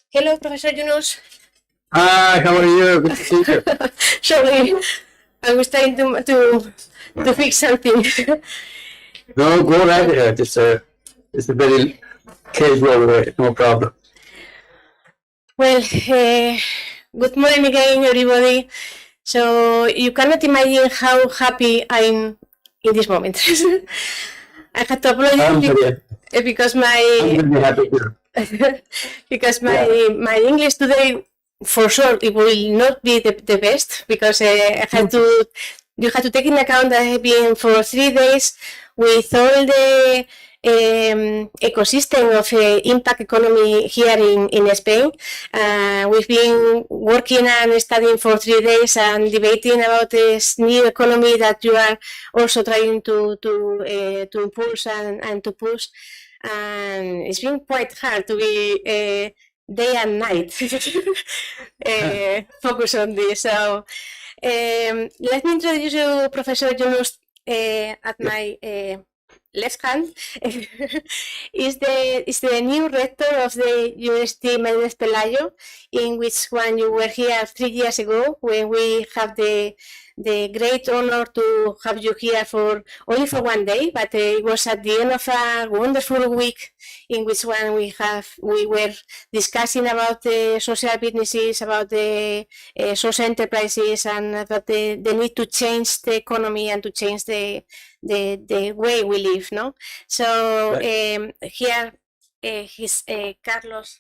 Hello, Professor Yunus. Hi, how are you? Good to see you. Sorry, I was trying to fix something. No, go right ahead. It's a very casual way, no problem. Well, good morning again, everybody. So you cannot imagine how happy I'm in this moment. I had to apologize because I'm my really happy here. because my English today, for sure, it will not be the best because you had to take into account that I have been for 3 days with all the ecosystem of impact economy here in Spain. We've been working and studying for 3 days and debating about this new economy that you are also trying to impulse and to push. And it's been quite hard to be day and night focus on this. So let me introduce you Professor Yunus at my left hand. is the new rector of the University Méndez Pelayo, in which one you were here 3 years ago when we have the great honor to have you here for only for 1 day, but it was at the end of a wonderful week in which one we were discussing about the social businesses, about the social enterprises, and about the need to change the economy and to change the way we live, no? So Right. here he's Carlos.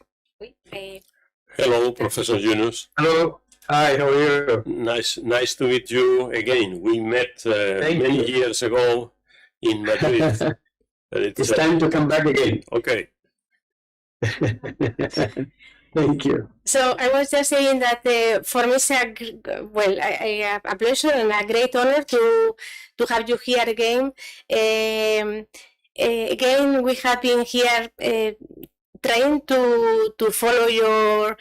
Hello, Professor Yunus. Hello. Hi, how are you? Nice to meet you again. We met many years ago in Madrid. It's time to come back again. Okay. Thank you. So I was just saying that for me it's a pleasure and a great honor to have you here again. Again, we have been here trying to follow your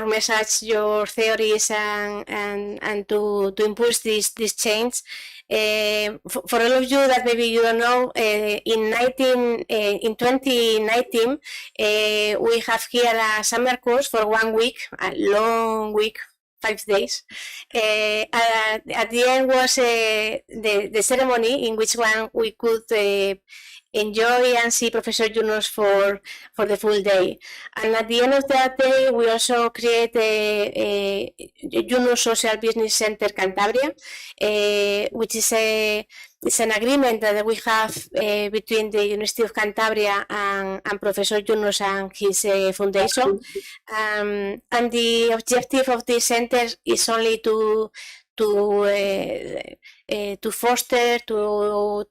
message, your theories, and to impulse this change. For all of you that maybe you don't know, in 2019, we have here a summer course for 1 week, a long week, 5 days. At the end was the ceremony in which one we could enjoy and see Professor Yunus for the full day. And at the end of that day, we also create a Yunus Social Business Center Cantabria, which is it's an agreement that we have between the University of Cantabria and Professor Yunus and his foundation. And the objective of this center is only to foster, to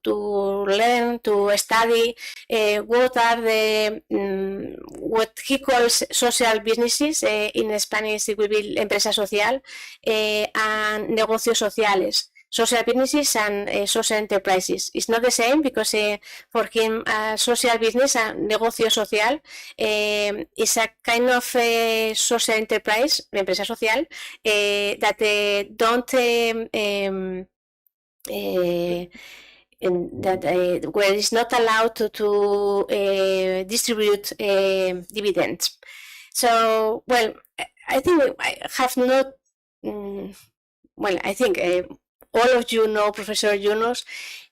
learn, to study what are what he calls social businesses. In Spanish it will be empresa social, and negocios sociales. Social businesses and social enterprises. It's not the same because for him social business and negocio social is a kind of social enterprise, empresa social, that don't where it's not allowed to distribute dividends. So, well, I think I have not. I think all of you know Professor Yunus.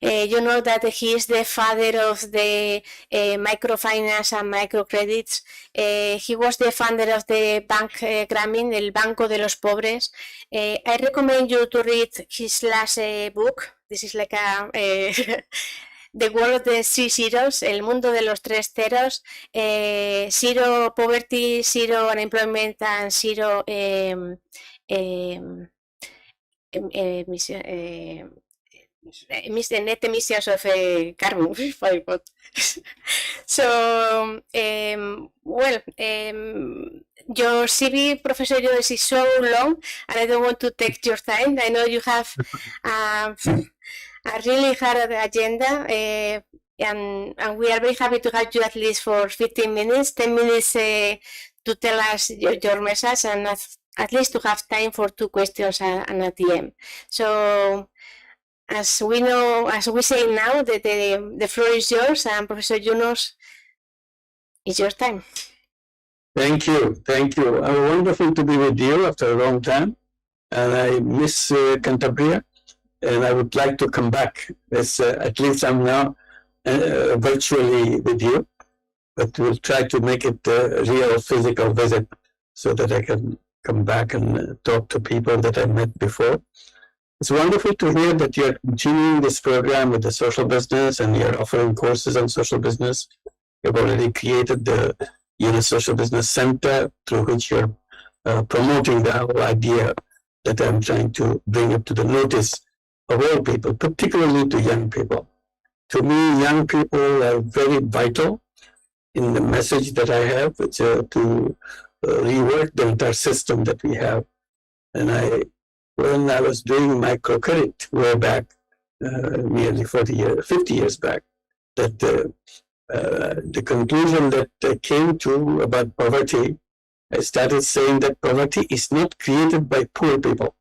You know that he is the father of the microfinance and microcredits. He was the founder of the Bank Grameen, el Banco de los Pobres. I recommend you to read his last book. This is like a The World of the Three Zeros, El Mundo de los Tres Ceros, Zero Poverty, Zero Unemployment, and Zero net emissions of carbon. So, your CV, Professor Yunus, is so long, and I don't want to take your time. I know you have a really hard agenda, and we are very happy to have you at least for 15 minutes, 10 minutes to tell us your message, and at least to have time for 2 questions and at the end. So, as we say now, the floor is yours, and Professor Yunus, it's your time. Thank you. Thank you. Wonderful to be with you after a long time. And I miss Cantabria, and I would like to come back. At least I'm now virtually with you, but we'll try to make it a real physical visit so that I can come back and talk to people that I met before. It's wonderful to hear that you're continuing this program with the social business and you're offering courses on social business. You've already created the Yunus Social Business Center through which you're promoting the whole idea that I'm trying to bring up to the notice of all people, particularly to young people. To me, young people are very vital in the message that I have, which to rework the entire system that we have. And when I was doing microcredit way back, nearly 50 years back, that the conclusion that I came to about poverty, I started saying that poverty is not created by poor people.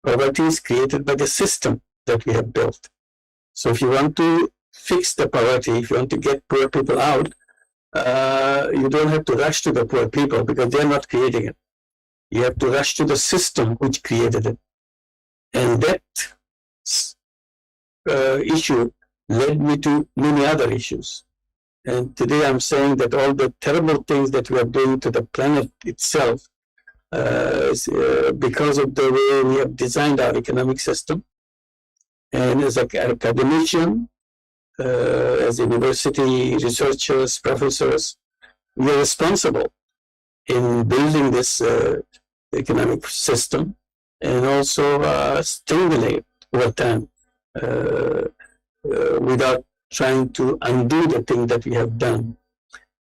Poverty is created by the system that we have built. So if you want to fix the poverty, if you want to get poor people out, you don't have to rush to the poor people because they're not creating it. You have to rush to the system which created it. And that issue led me to many other issues. And today I'm saying that all the terrible things that we are doing to the planet itself is because of the way we have designed our economic system. And as an academician, as university researchers, professors, we are responsible in building this economic system and also stimulate over time without trying to undo the thing that we have done.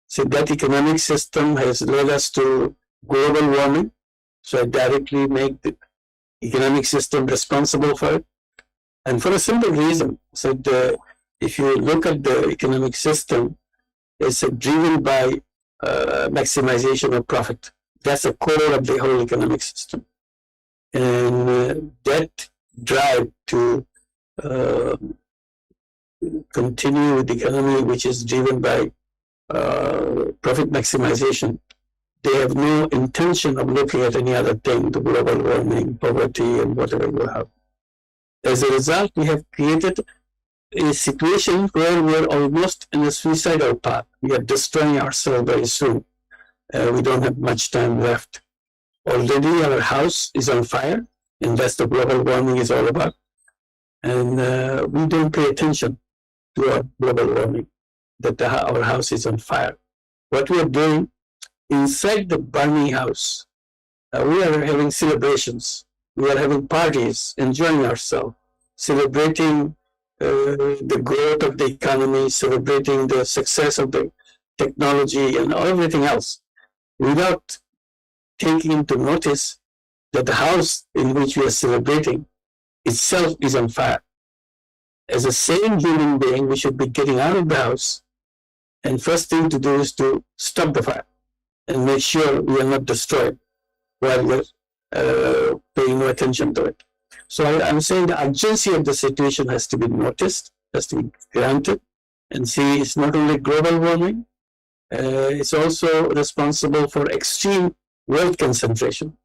So that economic system has led us to global warming. So I directly make the economic system responsible for it. And for a simple reason, so if you look at the economic system, it's driven by maximization of profit. That's the core of the whole economic system. And that drive to continue with the economy, which is driven by profit maximization, they have no intention of looking at any other thing, the global warming, poverty, and whatever you have. As a result, we have created a situation where we are almost in a suicidal path. We are destroying ourselves very soon. We don't have much time left. Already our house is on fire, and that's the global warming is all about. And we don't pay attention to our global warming, that our house is on fire. What we are doing inside the burning house, we are having celebrations. We are having parties, enjoying ourselves, celebrating the growth of the economy, celebrating the success of the technology and everything else, without taking into notice that the house in which we are celebrating itself is on fire. As a sane human being, we should be getting out of the house, and first thing to do is to stop the fire and make sure we are not destroyed while we're paying no attention to it. So I'm saying the urgency of the situation has to be noticed, has to be granted, and see it's not only global warming, it's also responsible for extreme wealth concentration.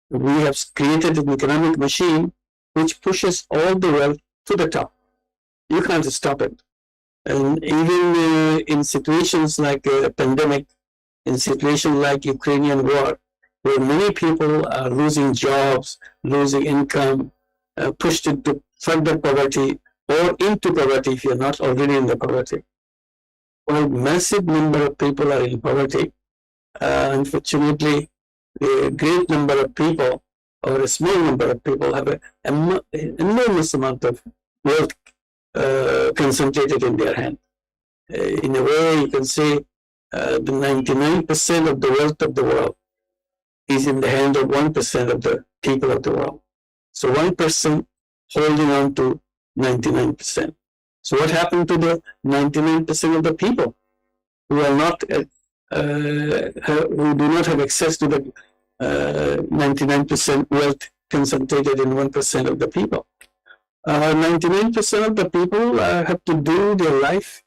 We have created an economic machine which pushes all the wealth to the top. You can't stop it. And even in situations like a pandemic, in situations like Ukrainian war, where many people are losing jobs, losing income, pushed into further poverty or into poverty if you're not already in the poverty. While massive number of people are in poverty, unfortunately, a great number of people or a small number of people have an enormous amount of wealth concentrated in their hand. In a way, you can say the 99% of the wealth of the world is in the hand of 1% of the people of the world. So 1% holding on to 99%. So what happened to the 99% of the people who are not, who do not have access to the 99% wealth concentrated in 1% of the people? 99% of the people have to do their life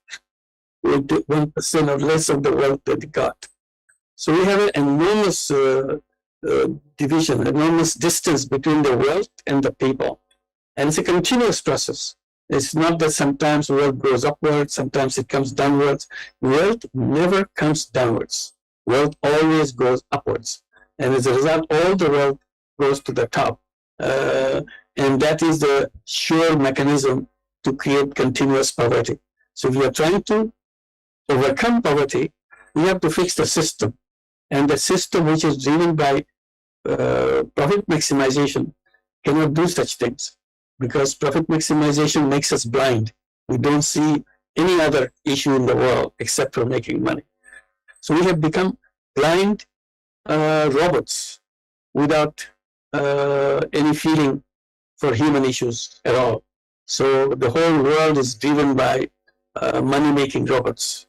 with 1% or less of the wealth that they got. So we have an enormous division, enormous distance between the wealth and the people. And it's a continuous process. It's not that sometimes wealth goes upwards, sometimes it comes downwards. Wealth never comes downwards. Wealth always goes upwards. And as a result, all the wealth goes to the top. And that is the sure mechanism to create continuous poverty. So if we are trying to overcome poverty, we have to fix the system. And the system which is driven by profit maximization cannot do such things, because profit maximization makes us blind. We don't see any other issue in the world except for making money. So we have become blind robots without any feeling for human issues at all. So the whole world is driven by money-making robots,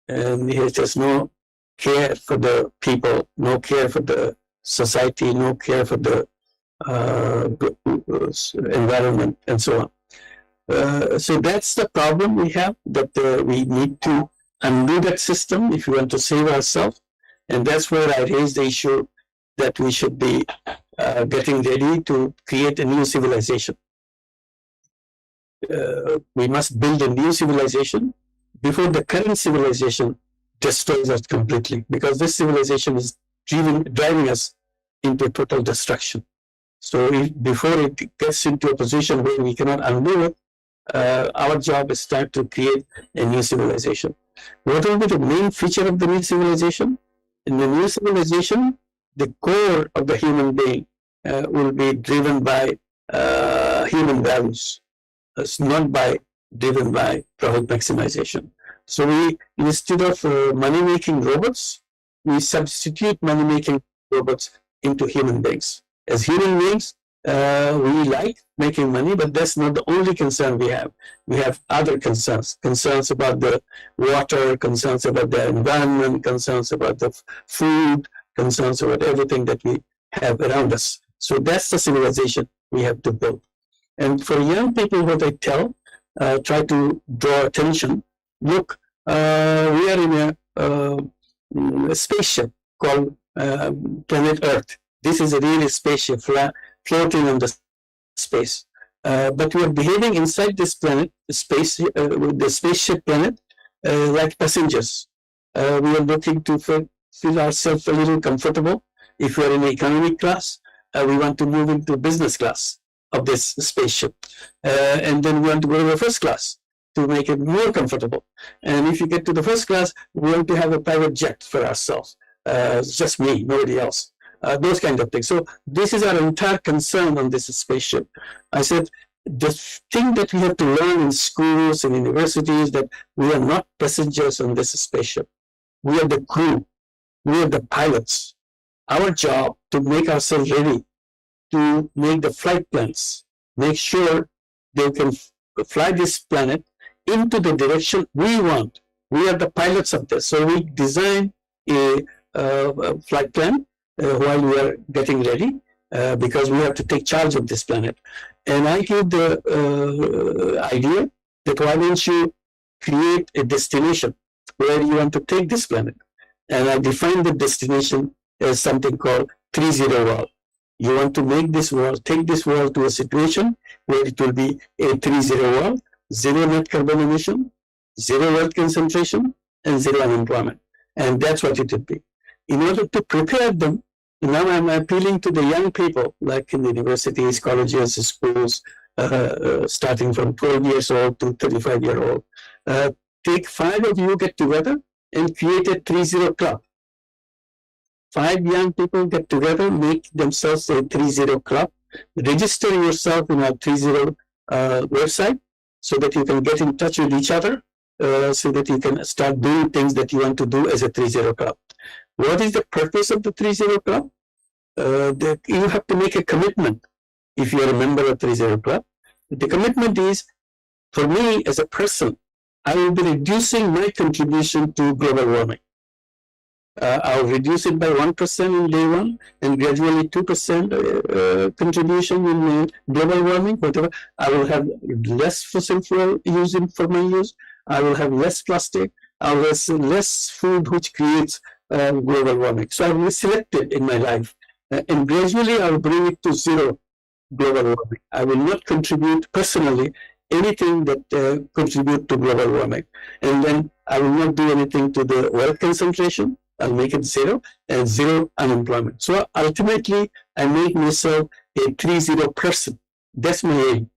and it has no care for the people, no care for the society, no care for the environment, and so on. So that's the problem we have, that we need to undo that system if we want to save ourselves. And that's where I raised the issue that we should be getting ready to create a new civilization. We must build a new civilization before the current civilization destroys us completely, because this civilization is driving us into total destruction. So before it gets into a position where we cannot undo it, our job is start to create a new civilization. What will be the main feature of the new civilization? In the new civilization, the core of the human being will be driven by human values. It's not driven by profit maximization. So we, instead of money-making robots, we substitute money-making robots into human beings. As human beings, we like making money, but that's not the only concern we have. We have other concerns about the water, concerns about the environment, concerns about the food, concerns about everything that we have around us. So that's the civilization we have to build. And for young people, what I tell, try to draw attention. Look, we are in a spaceship called planet Earth. This is a real spaceship floating on the space. But we are behaving inside this planet, the spaceship planet, like passengers. We are looking to feel ourselves a little comfortable. If we are in economic class, we want to move into business class of this spaceship. And then we want to go to the first class to make it more comfortable. And if you get to the first class, we want to have a private jet for ourselves. Just me, nobody else. Those kind of things. So this is our entire concern on this spaceship. I said, the thing that we have to learn in schools and universities, that we are not passengers on this spaceship. We are the crew. We are the pilots. Our job to make ourselves ready to make the flight plans, make sure they can fly this planet into the direction we want. We are the pilots of this. So we design a flight plan while we are getting ready, because we have to take charge of this planet. And I gave the idea that why don't you create a destination where you want to take this planet. And I defined the destination as something called 3-0 world. You want to make this world, take this world to a situation where it will be a 3-0 world, 0 net carbon emission, 0 wealth concentration, and 0 unemployment. And that's what it would be. In order to prepare them, now I'm appealing to the young people, like in the universities, colleges, schools, starting from 12 years old to 35-year-old. Take 5 of you, get together and create a 3-0 club. 5 young people get together, make themselves a 3-0 club, register yourself in our 3-0 website so that you can get in touch with each other, so that you can start doing things that you want to do as a 3-0 club. What is the purpose of the 3-0 club? You have to make a commitment if you are a member of 3-0 club. The commitment is, for me as a person, I will be reducing my contribution to global warming. I'll reduce it by 1% in day 1 and gradually 2% contribution in global warming, whatever. I will have less fossil fuel for my use. I will have less plastic. I will have less food which creates global warming. So I will select it in my life, and gradually I will bring it to zero global warming. I will not contribute personally anything that contribute to global warming, and then I will not do anything to the wealth concentration. I'll make it zero, and zero unemployment. So ultimately, I make myself a 3-0 person. That's my aim.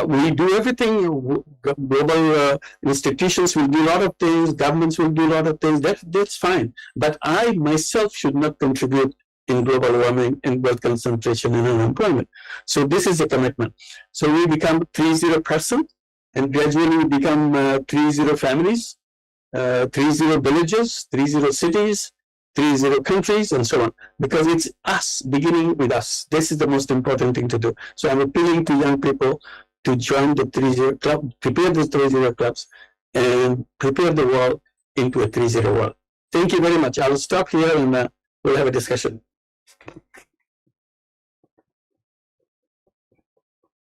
We do everything. Global institutions will do a lot of things. Governments will do a lot of things. That's fine. But I myself should not contribute in global warming and wealth concentration and unemployment. So this is the commitment. So we become 3-0 person, and gradually we become 3-0 families, 3-0 villages, 3-0 cities, 3-0 countries, and so on. Because it's us, beginning with us. This is the most important thing to do. So I'm appealing to young people to join the 3-0 club, prepare the 3-0 clubs, and prepare the world into a 3-0 world. Thank you very much. I will stop here, and we'll have a discussion.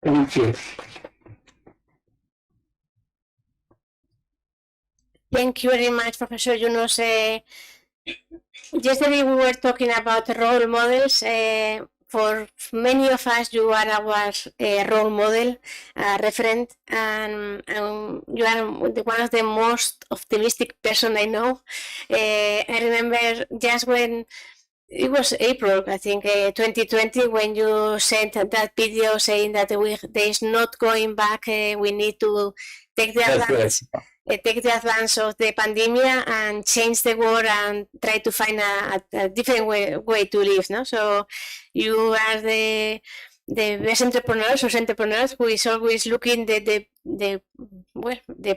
Thank you. Thank you very much, Professor Yunus. Yesterday we were talking about role models. For many of us, you are our role model, referent, and you are one of the most optimistic person I know. I remember just when it was April, I think, 2020, when you sent that video saying that there is not going back. We need to take the advance. Take the advance of the pandemic and change the world and try to find a different way to live. No, so you are the best entrepreneurs who is always looking the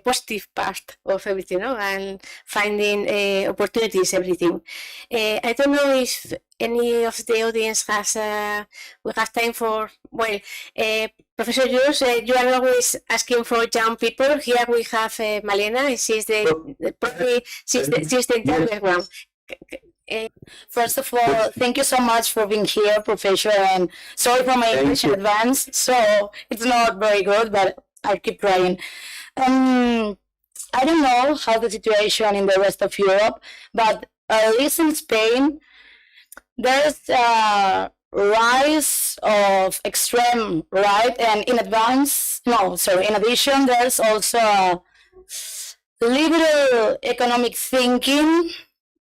positive part of everything, no? And finding opportunities, everything. I don't know if any of the audience has we have time for, well, Professor Yunus, you are always asking for young people. Here we have Malena. She's the interviewer one. First of all, thank you so much for being here, Professor, and sorry for my English in advance. So it's not very good, but I'll keep trying. I don't know how the situation in the rest of Europe, but at least in Spain, there's a rise of extreme right, and in addition, there's also liberal economic thinking.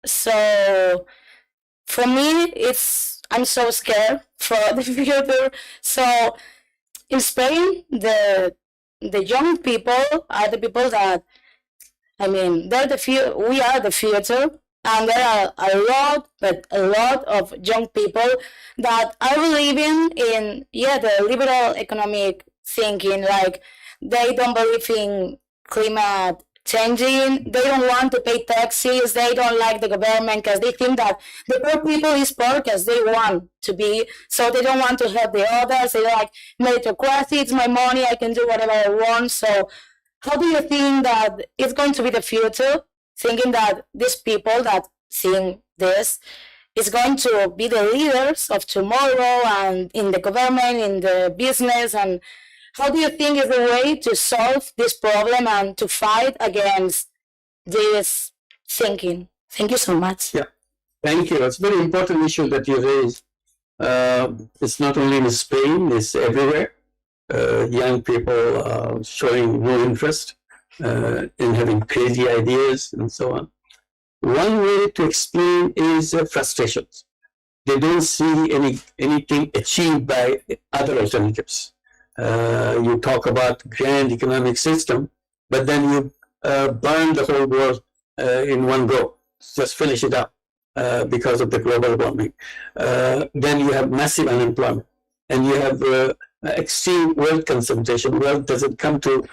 So for me, I'm so scared for the future. So in Spain, the young people are the people that, I mean, we are the future, and there are a lot of young people that are believing in the liberal economic thinking. Like, they don't believe in climate changing, they don't want to pay taxes, they don't like the government because they think that the poor people is poor because they want to be, so they don't want to help the others. They like meritocracy, it's my money, I can do whatever I want. So how do you think that it's going to be the future, thinking that these people that think this is going to be the leaders of tomorrow, and in the government, in the business, and how do you think is the way to solve this problem and to fight against this thinking? Thank you so much. Yeah, thank you. It's a very important issue that you raised. It's not only in Spain, it's everywhere. Young people showing no interest in having crazy ideas and so on. One way to explain is frustrations. They don't see anything achieved by other alternatives. You talk about grand economic system, but then you burn the whole world in one go. Just finish it up because of the global warming. Then you have massive unemployment, and you have extreme wealth concentration. Wealth doesn't come to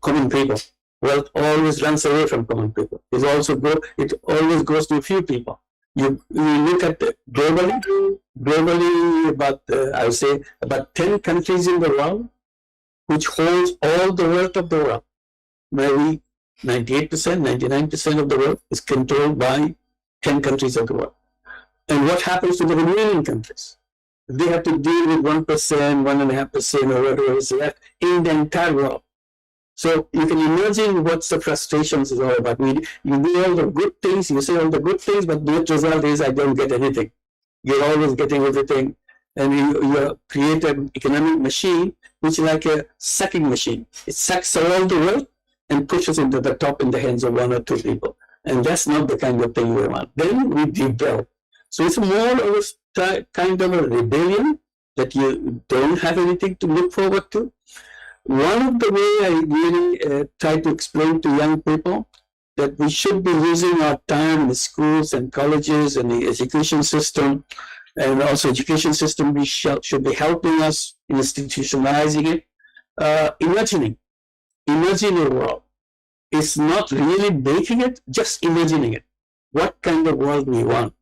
common people. Wealth always runs away from common people. It always goes to a few people. You look at globally about, I would say, about 10 countries in the world, which holds all the wealth of the world. Maybe 98%, 99% of the world is controlled by 10 countries of the world. And what happens to the remaining countries? They have to deal with 1%, 1.5%, or whatever is left in the entire world. So you can imagine what's the frustrations is all about. You do all the good things, you say all the good things, but the net result is I don't get anything. You're always getting everything. And you create an economic machine, which is like a sucking machine. It sucks all the wealth and pushes into the top in the hands of one or two people. And that's not the kind of thing we want. Then we rebel. So it's more of a kind of a rebellion that you don't have anything to look forward to. One of the way I really try to explain to young people that we should be using our time in the schools and colleges and the education system, and also education system we should be helping us institutionalizing it, imagining a world. It's not really making it, just imagining it. What kind of world we want.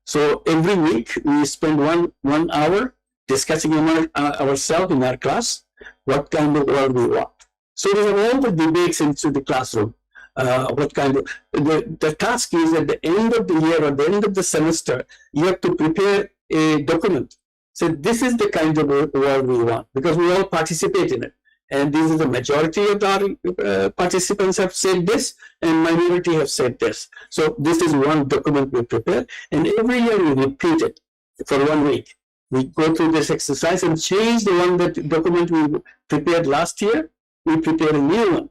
So every week we spend one hour discussing ourselves in our class, what kind of world we want. So we have all the debates into the classroom. What kind of, the task is at the end of the year or the end of the semester, you have to prepare a document. So this is the kind of world we want, because we all participate in it. And this is the majority of the participants have said this, and minority have said this. So this is one document we prepare, and every year we repeat it for 1 week. We go through this exercise and change the one document we prepared last year. We prepare a new one.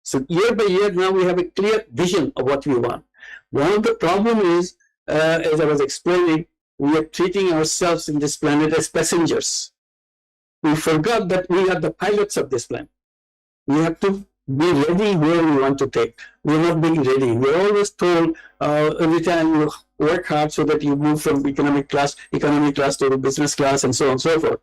So year by year, now we have a clear vision of what we want. One of the problem is, as I was explaining, we are treating ourselves in this planet as passengers. We forgot that we are the pilots of this planet. We have to be ready where we want to take. We're not being ready. We're always told every time you work hard so that you move from economy class to the business class and so on and so forth.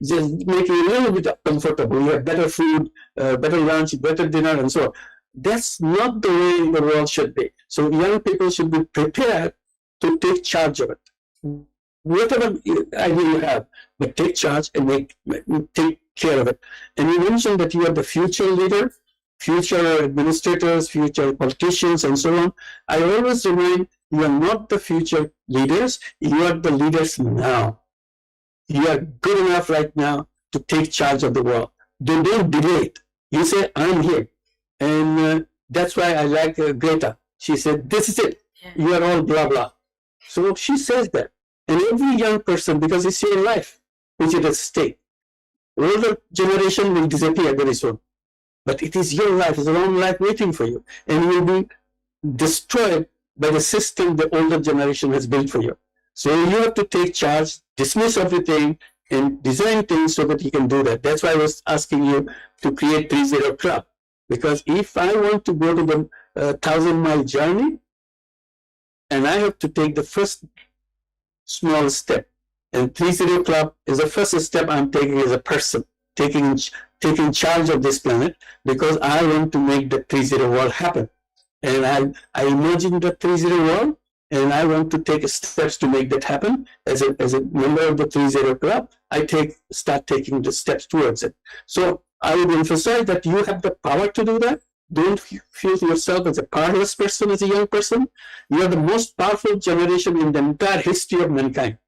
Just make it a little bit comfortable. You have better food, better lunch, better dinner, and so on. That's not the way the world should be. So young people should be prepared to take charge of it. Whatever idea you have, but take charge and take care of it. And you mentioned that you are the future leader, future administrators, future politicians, and so on. I always remind you are not the future leaders, you are the leaders now. You are good enough right now to take charge of the world. Don't delay it. You say, I'm here. And that's why I like Greta. She said, this is it. Yeah. You are all blah, blah. So she says that. And every young person, because it's your life, which is at stake. Older generation will disappear very soon. But it is your life, it's a long life waiting for you. And you will be destroyed by the system the older generation has built for you. So you have to take charge, dismiss everything, and design things so that you can do that. That's why I was asking you to create 3-0 Club. Because if I want to go to the 1,000-mile journey, and I have to take the first small step, and 3-0 Club is the first step I'm taking as a person, taking charge of this planet, because I want to make the 3-0 world happen. And I imagine the 3-0 world, and I want to take steps to make that happen. As a member of the 3-0 Club, I start taking the steps towards it. So I would emphasize that you have the power to do that. Don't feel yourself as a powerless person, as a young person. You are the most powerful generation in the entire history of mankind,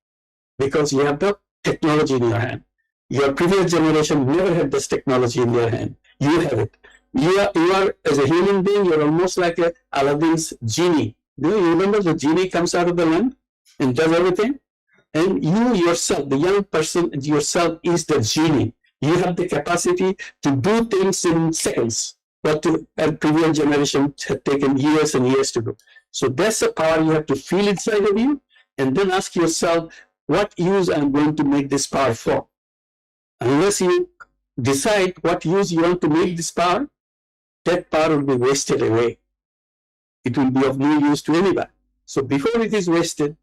because you have the technology in your hand. Your previous generation never had this technology in their hand. You have it. You are as a human being, you're almost like a Aladdin's genie. Do you remember the genie comes out of the lamp and does everything? And you yourself, the young person yourself, is the genie. You have the capacity to do things in seconds, what a previous generation had taken years and years to do. So that's the power you have to feel inside of you, and then ask yourself, what use I'm going to make this power for? Unless you decide what use you want to make this power, that power will be wasted away. It will be of no use to anybody. So before it is wasted,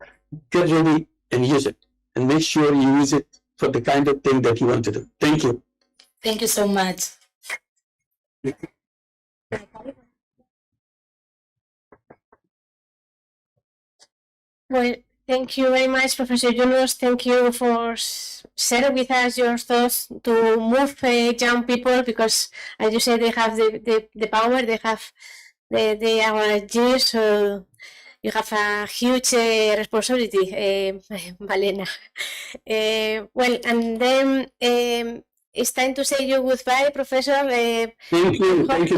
get ready and use it, and make sure you use it for the kind of thing that you want to do. Thank you. Thank you so much. Well, thank you very much, Professor Yunus. Thank you for sharing with us your thoughts to move young people, because, as you said, they have the power, they are genius, so you have a huge responsibility, Malena. Well, and then it's time to say you goodbye, Professor. Thank you very much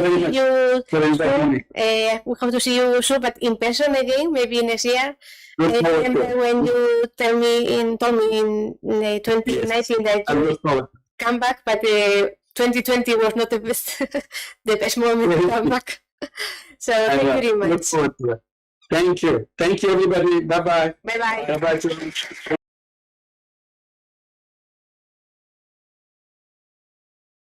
for inviting me. We hope to see you soon, but in person again, maybe next year. I Look forward to remember it. when you told me in 2019 that I you look forward. come back, but 2020 was not the best the best moment to come back. So thank you very Look much. forward to it. Thank you. Thank you, everybody. Bye-bye. Bye bye. Bye-bye.